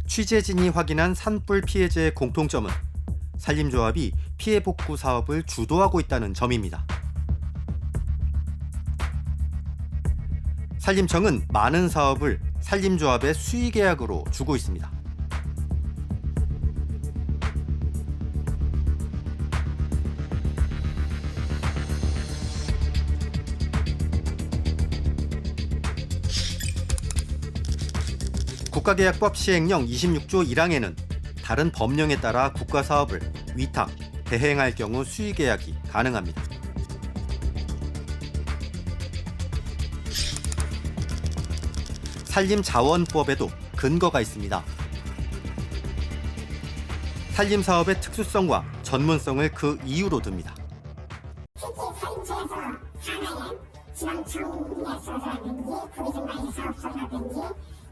취재진이 확인한 산불 피해자의 공통점은 산림조합이 피해 복구 사업을 주도하고 있다는 점입니다. 산림청은 많은 사업을 산림조합의 수의계약으로 주고 있습니다. 국가계약법 시행령 26조 1항에는 다른 법령에 따라 국가사업을 위탁, 대행할 경우 수의계약이 가능합니다. 산림자원법에도 근거가 있습니다. 산림사업의 특수성과 전문성을 그 이유로 듭니다.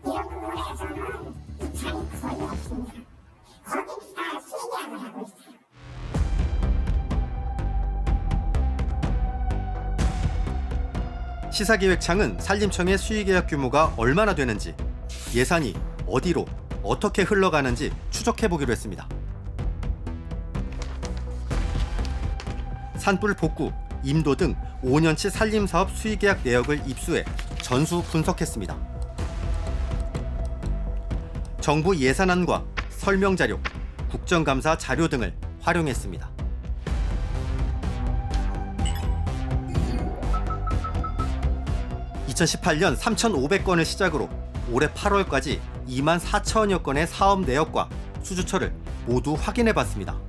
이런 부분에서는 이차이 거의 없습니다. 거기다 수의계약을 하고 있어요. 시사기획창은 산림청의 수의계약 규모가 얼마나 되는지, 예산이 어디로 어떻게 흘러가는지 추적해보기로 했습니다. 산불 복구, 임도 등 5년치 산림사업 수의계약 내역을 입수해 전수 분석했습니다. 정부 예산안과 설명자료, 국정감사 자료 등을 활용했습니다. (2018년) 3,500건을 시작으로 올해 8월까지 2만 4천여 건의 사업 내역과 수주처를 모두 확인해봤습니다.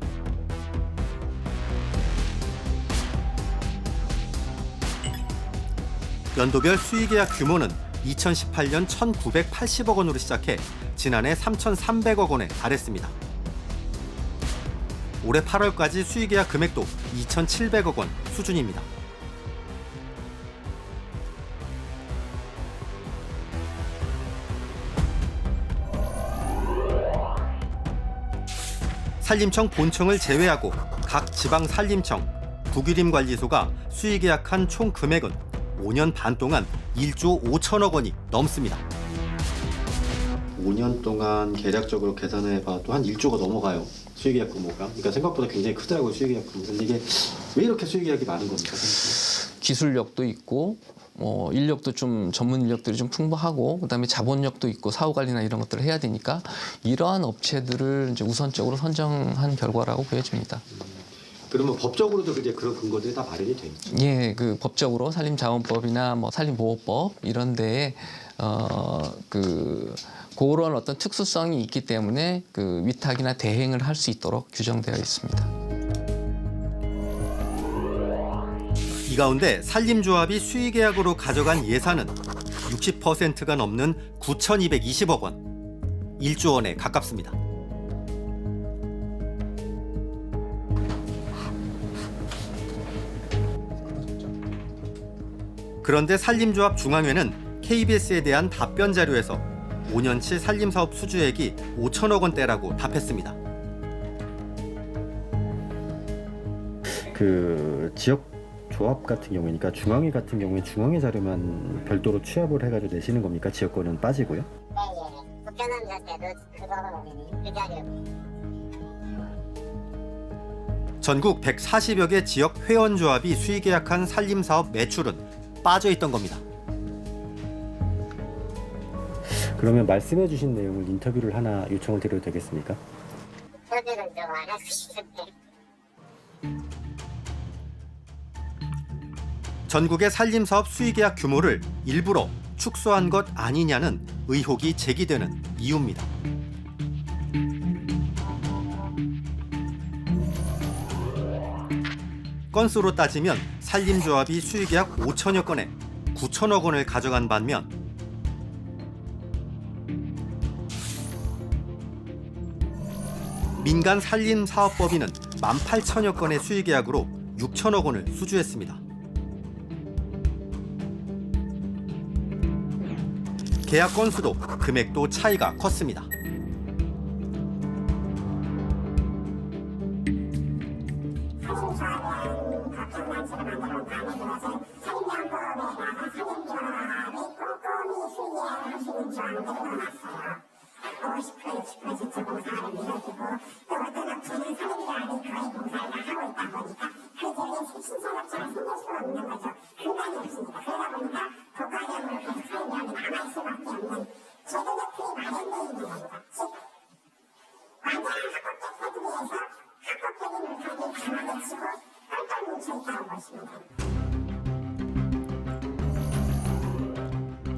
연도별 수의계약 규모는 2018년 1,980억 원으로 시작해 지난해 3,300억 원에 달했습니다. 올해 8월까지 수의계약 금액도 2,700억 원 수준입니다. 산림청 본청을 제외하고 각 지방 산림청, 국유림관리소가 수의계약한 총 금액은 5년 반 동안 1조 5천억 원이 넘습니다. 5년 동안 계략적으로 계산해봐도 한 1조가 넘어가요. 수의계약 규모가. 그러니까 생각보다 굉장히 크더라고요. 수의계약 규모. 근데 이게 왜 이렇게 수의계약이 많은 겁니까? 기술력도 있고 인력도 좀 전문 인력들이 좀 풍부하고 그다음에 자본력도 있고 사후 관리나 이런 것들을 해야 되니까 이러한 업체들을 이제 우선적으로 선정한 결과라고 보여집니다. 그러면 법적으로도 이제 그런 근거들이 다 마련이 돼 있죠. 예, 그 법적으로 산림자원법이나 뭐 산림보호법 이런 데에 그런 어떤 특수성이 있기 때문에 그 위탁이나 대행을 할 수 있도록 규정되어 있습니다. 이 가운데 산림조합이 수의계약으로 가져간 예산은 60%가 넘는 9,220억 원, 1조 원에 가깝습니다. 그런데 산림조합 중앙회는 KBS에 대한 답변 자료에서 5년치 산림사업 수주액이 5천억 원대라고 답했습니다. 그 지역 조합 같은 경우니까 중앙회 같은 경우에 중앙회 자료만 별도로 취합을 해가지고 내시는 겁니까? 지역권은 빠지고요? 네, 국정감사 때도 그 자료. 전국 140여 개 지역 회원조합이 수의계약한 산림사업 매출은 빠져 있던 겁니다. 그러면 말씀해 주신 내용을 인터뷰를 하나 요청을 드려도 되겠습니까? 저들은 좀 안 하고 싶은데. 전국의 산림사업 수의계약 규모를 일부러 축소한 것 아니냐는 의혹이 제기되는 이유입니다. 건수로 따지면 산림조합이 수의계약 5천여 건에 9천억 원을 가져간 반면 민간 산림사업법인은 18,000여 건의 수의계약으로 6천억 원을 수주했습니다. 계약 건수도 금액도 차이가 컸습니다.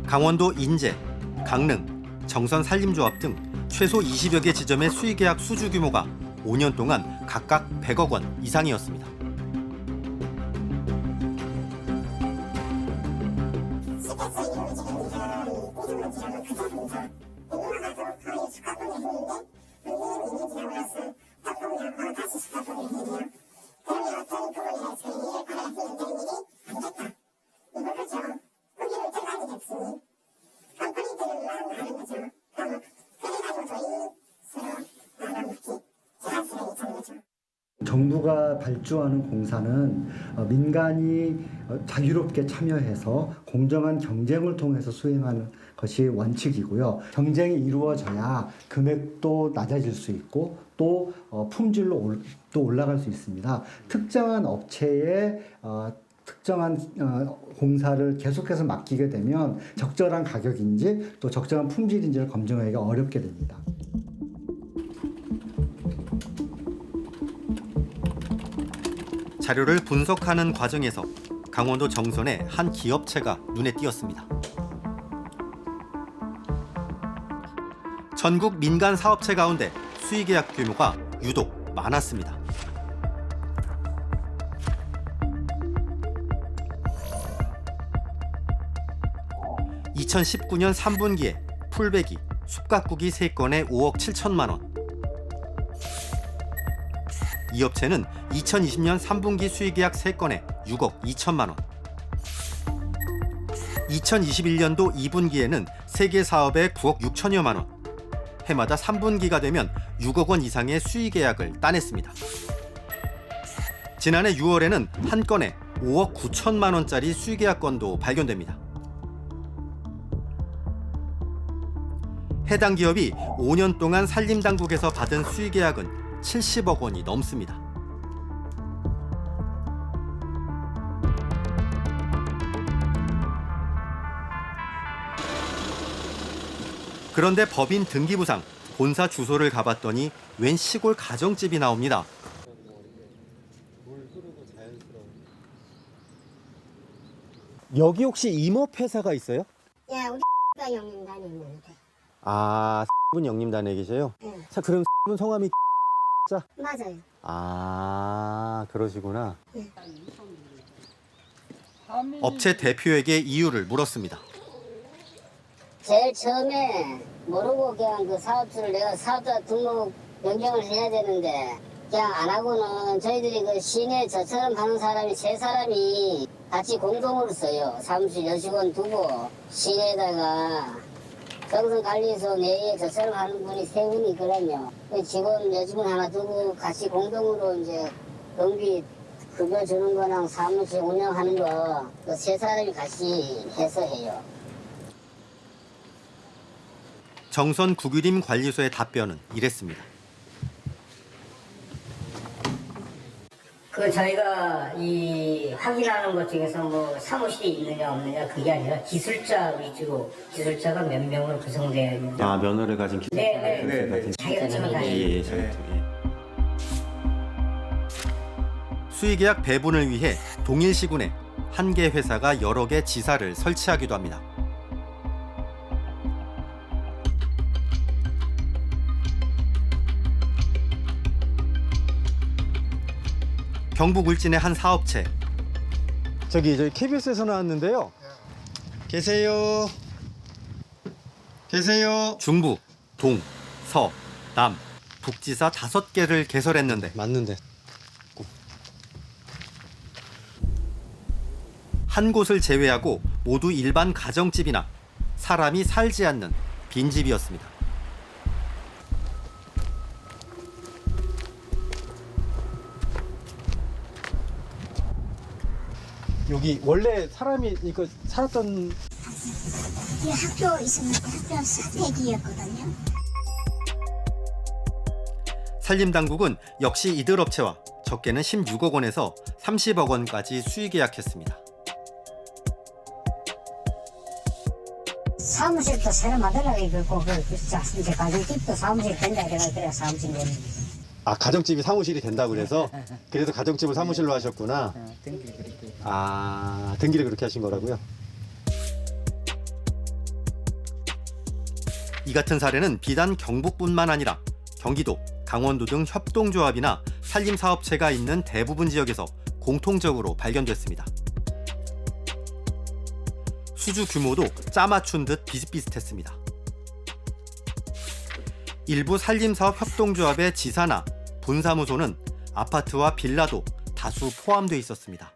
강원도 인제, 강릉, 정선 산림조합 등 최소 20여 개 지점의 수의계약 수주 규모가 5년 동안 각각 100억 원 이상이었습니다. 정부가 발주하는 공사는 민간이 자유롭게 참여해서 공정한 경쟁을 통해서 수행하는 것이 원칙이고요. 경쟁이 이루어져야 금액도 낮아질 수 있고 또 품질로 또 올라갈 수 있습니다. 특정한 업체에 특정한 공사를 계속해서 맡기게 되면 적절한 가격인지 또 적절한 품질인지를 검증하기가 어렵게 됩니다. 자료를 분석하는 과정에서 강원도 정선의 한 기업체가 눈에 띄었습니다. 전국 민간 사업체 가운데 수의계약 규모가 유독 많았습니다. (2019년 3분기에) 풀베기, 숲가꾸기 3건에 5억 7천만 원. 이 업체는 2020년 3분기 수의계약 3건에 6억 2천만 원. 2021년도 2분기에는 3개 사업에 9억 6천여만 원. 해마다 3분기가 되면 6억 원 이상의 수의계약을 따냈습니다. 지난해 6월에는 한 건에 5억 9천만 원짜리 수의계약 건도 발견됩니다. 해당 기업이 5년 동안 산림당국에서 받은 수의계약은 70억 원이 넘습니다. 그런데 법인 등기부상 본사 주소를 가봤더니 웬 시골 가정집이 나옵니다. 여기 혹시 임업회사가 있어요? 예, 우리 가 영림단에 있는데. 아, 분 영림단에 계세요? 네. 자, 그럼 분 성함이 맞아요. 아, 그러시구나. 업체 대표에게 이유를 물었습니다. 제일 처음에 모르고 그냥 그 사업주를 내가 사업자 등록 변경을 해야 되는데 그냥 안 하고는 저희들이 그 시내 저처럼 하는 사람이 세 사람이 같이 공동으로 써요. 사무실 여직원 두고 시내에다가 정선관리소 내에 저처럼 하는 분이 세 분이 있거든요. 직원 여직원 하나 두고 같이 공동으로 이제 경비 급여 주는 거랑 사무실 운영하는 거 그 세 사람이 같이 해서 해요. 정선 구규림 관리소의 답변은 이랬습니다. 그 저희가 이 확인하는 것 중에서 뭐 사무실이 있느냐 없느냐 그게 아니라 기술자 위주로 기술자가 몇 명으로 구성되어 있는데 아, 면허를 가진 기술자. 네. 자격증을 가진 예, 자격증. 예. 수의계약 배분을 위해 동일 시군에 한 개 회사가 여러 개 지사를 설치하기도 합니다. 경북 울진의 한 사업체. 저희 KBS에서 나왔는데요. 계세요. 중부, 동, 서, 남, 북지사 5개를 개설했는데 맞는데. 한 곳을 제외하고 모두 일반 가정집이나 사람이 살지 않는 빈집이었습니다. 여기 원래 사람이 이거 살았던 이 학교 있으니까 학교 사택이었거든요. 산림당국은 역시 이들 업체와 적게는 16억 원에서 30억 원까지 수의 계약했습니다. 사무실도 새로 만들라고 그랬고 이제 가정집도 사무실 된다 그래 사무실 내는 아, 가정집이 사무실이 된다고 그래서 가정집을 사무실로 하셨구나. 등기를 그렇게. 아, 등기를 그렇게 하신 거라고요? 이 같은 사례는 비단 경북뿐만 아니라 경기도, 강원도 등 협동조합이나 산림사업체가 있는 대부분 지역에서 공통적으로 발견됐습니다. 수주 규모도 짜맞춘 듯 비슷비슷했습니다. 일부 산림사업 협동조합의 지사나 분사무소는 아파트와 빌라도 다수 포함돼 있었습니다.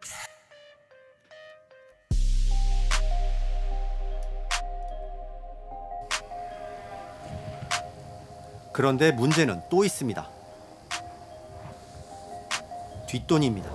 그런데 문제는 또 있습니다. 뒷돈입니다.